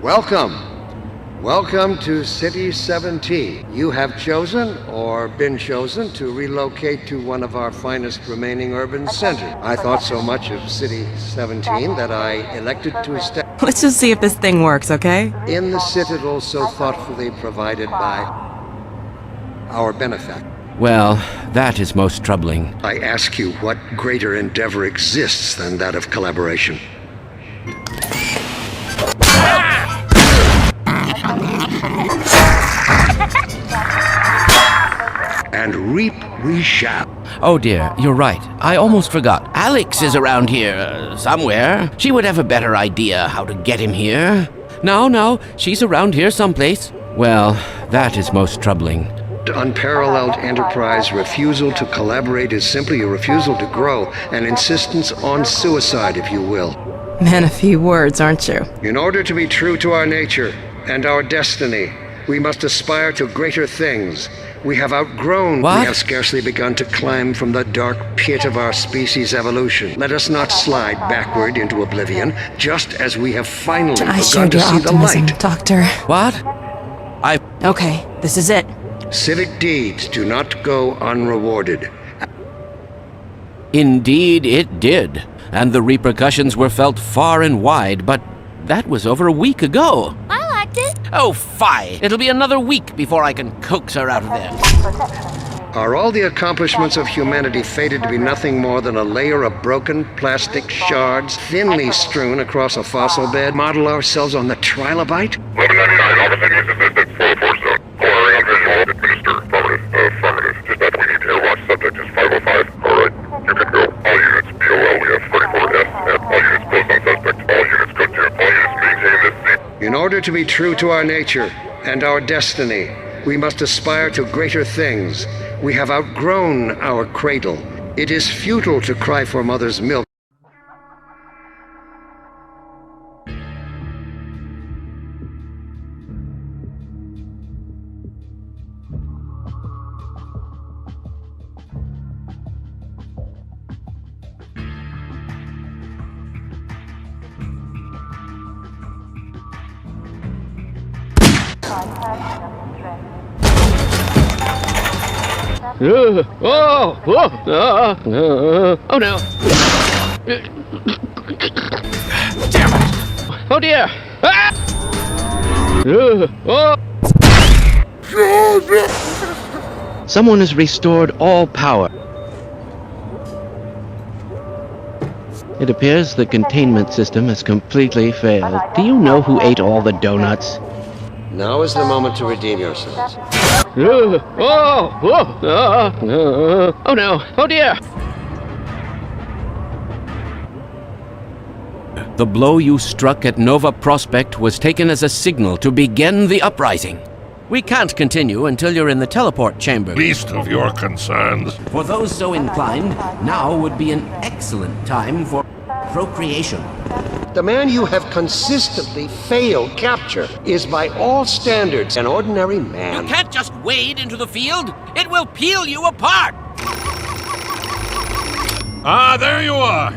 Welcome. Welcome to City 17. You have chosen, or been chosen, to relocate to one of our finest remaining urban centers. I thought so much of City 17 that I elected to establish Let's just see if this thing works, okay? in the citadel so thoughtfully provided by our benefactor. Well, that is most troubling. I ask you, what greater endeavor exists than that of collaboration? And reap we shall. Oh dear, you're right. I almost forgot. Alex is around here, somewhere. She would have a better idea how to get him here. No, she's around here someplace. Well, that is most troubling. Unparalleled enterprise refusal to collaborate is simply a refusal to grow, an insistence on suicide, if you will. Man, a few words, aren't you? In order to be true to our nature and our destiny, we must aspire to greater things. We have outgrown. What? We have scarcely begun to climb from the dark pit of our species' evolution. Let us not slide backward into oblivion, just as we have finally I begun shared to your see the optimism, light. Doctor. What? Okay, this is it. Civic deeds do not go unrewarded. Indeed it did. And the repercussions were felt far and wide, but that was over a week ago. I liked it. Oh, fie! It'll be another week before I can coax her out of there. Are all the accomplishments of humanity fated to be nothing more than a layer of broken plastic shards thinly strewn across a fossil bed? Model ourselves on the trilobite? 1199, Alpha City assistant, 404 zone. Calling on visual, administer. Affirmative. Dispatch, we need airwatch. Subject is 505. Alright, you can go. All units, BOL, we have 34SF. All units close on suspect. All units go to. All units maintain this seat. In order to be true to our nature and our destiny, we must aspire to greater things. We have outgrown our cradle. It is futile to cry for mother's milk. Oh no! Damn it! Oh dear! Ah! Someone has restored all power. It appears the containment system has completely failed. Do you know who ate all the donuts? Now is the moment to redeem yourselves. Oh no! Oh dear! The blow you struck at Nova Prospect was taken as a signal to begin the uprising. We can't continue until you're in the teleport chamber. Least of your concerns. For those so inclined, now would be an excellent time for procreation. The man you have consistently failed capture is by all standards an ordinary man. You can't just wade into the field. It will peel you apart. Ah, there you are.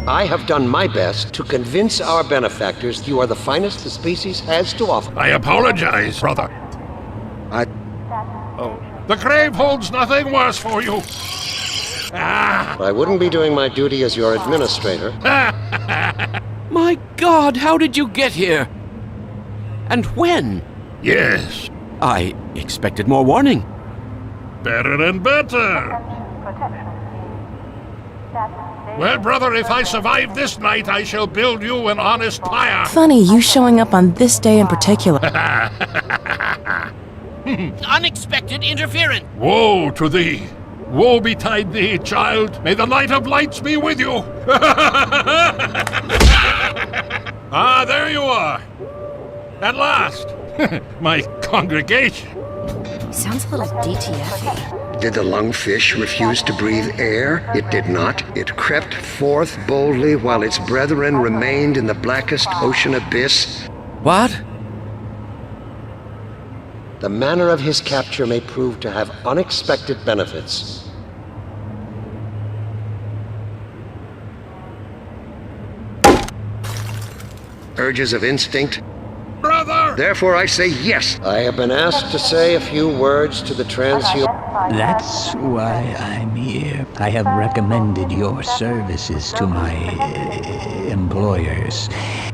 I have done my best to convince our benefactors you are the finest the species has to offer. I apologize, brother. The grave holds nothing worse for you. I wouldn't be doing my duty as your administrator. My God, how did you get here? And when? Yes, I expected more warning. better and better. Well, brother, if I survive this night, I shall build you an honest pyre. Funny, you showing up on this day in particular. Unexpected interference. Woe to thee! Woe betide thee, child! May the light of lights be with you! Ah, there you are! At last! My congregation! Sounds a little DTF-y. Did the lungfish refuse to breathe air? It did not. It crept forth boldly while its brethren remained in the blackest ocean abyss. What? The manner of his capture may prove to have unexpected benefits. urges of instinct? Brother! Therefore I say yes. I have been asked to say a few words to the transhuman. That's why I'm here. I have recommended your services to my employers.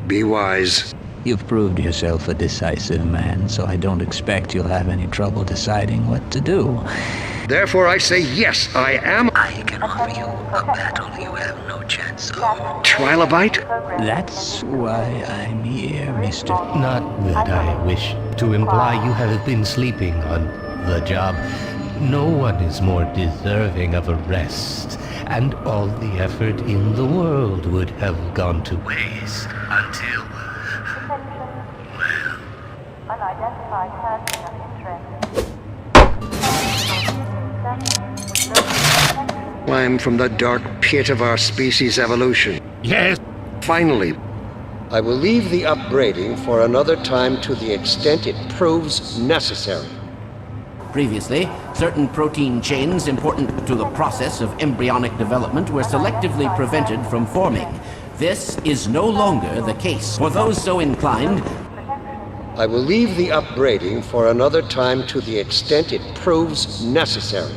Be wise. You've proved yourself a decisive man, so I don't expect you'll have any trouble deciding what to do. Therefore I say yes, I am. I can offer you a battle you have no chance of. Trilobite? That's why I'm here, mister. Not that I wish to imply you have been sleeping on the job. No one is more deserving of a rest, and all the effort in the world would have gone to waste until... well... Unidentified person of interest. Climb from the dark pit of our species' evolution. Yes. Finally, I will leave the upbraiding for another time to the extent it proves necessary. Previously, certain protein chains important to the process of embryonic development were selectively prevented from forming. This is no longer the case. For those so inclined, I will leave the upbraiding for another time to the extent it proves necessary.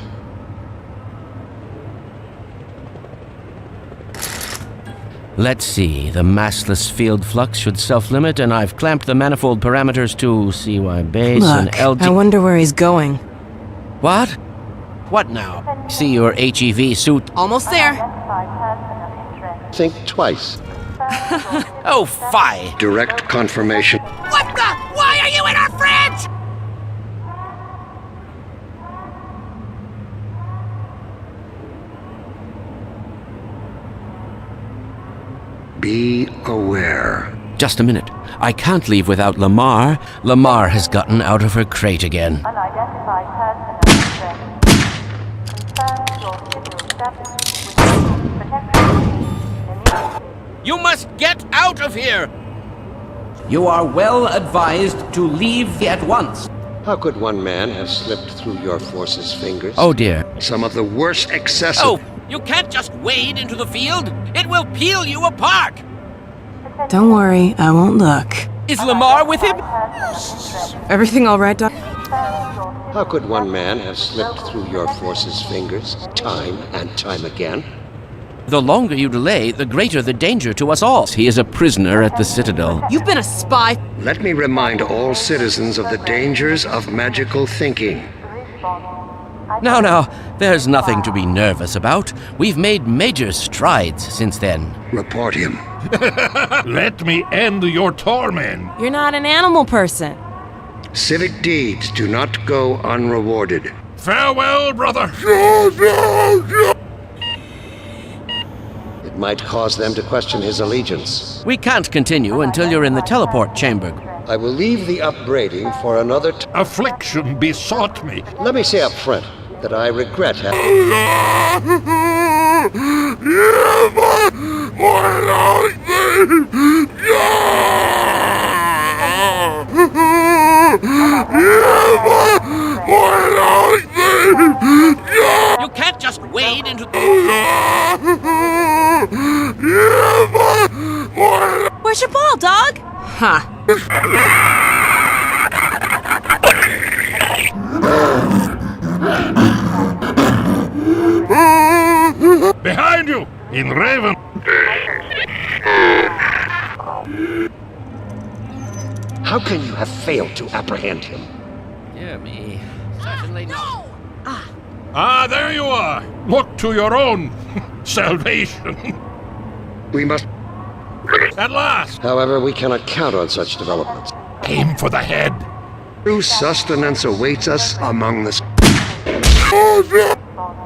let's see. The massless field flux should self-limit, and I've clamped the manifold parameters to CY base and Look, LT... I wonder where he's going. What? What now? See your HEV suit... Almost there. Think twice. Oh, fie! Direct confirmation. What the? Why are you in our fridge? Be aware. Just a minute. I can't leave without Lamar. Lamar has gotten out of her crate again. Unidentified person of interest. Confirm your civil status with protection immediately. You must get out of here! You are well advised to leave at once. How could one man have slipped through your force's fingers? Oh dear. Some of the worst excessive... Oh, you can't just wade into the field. It will peel you apart. Don't worry, I won't look. Is Lamar with him? Everything all right, Doc? How could one man have slipped through your force's fingers time and time again? The longer you delay, the greater the danger to us all. He is a prisoner at the Citadel. You've been a spy. Let me remind all citizens of the dangers of magical thinking. Now, there's nothing to be nervous about. We've made major strides since then. Report him. Let me end your torment. You're not an animal person. Civic deeds do not go unrewarded. Farewell, brother. It might cause them to question his allegiance. We can't continue until you're in the teleport chamber. I will leave the upbraiding for another Affliction besought me. Let me say up front that I regret having... You can't just wade into... Where's your ball, dog? Huh. Behind you, in Raven. How can you have failed to apprehend him? Dear me. Certainly not. Ah, there you are. Look to your own salvation. We must... At last. However, we cannot count on such developments. Aim for the head. True sustenance awaits us among the...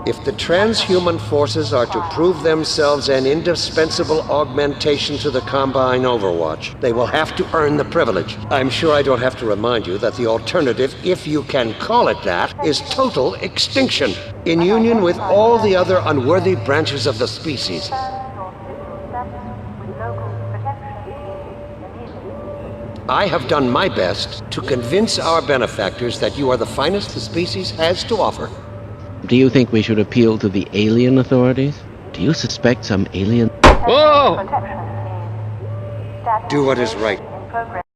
If the transhuman forces are to prove themselves an indispensable augmentation to the Combine Overwatch, they will have to earn the privilege. I'm sure I don't have to remind you that the alternative, if you can call it that, is total extinction, in union with all the other unworthy branches of the species. I have done my best to convince our benefactors that you are the finest the species has to offer. Do you think we should appeal to the alien authorities? Do you suspect some alien... Whoa! Do what is right. program.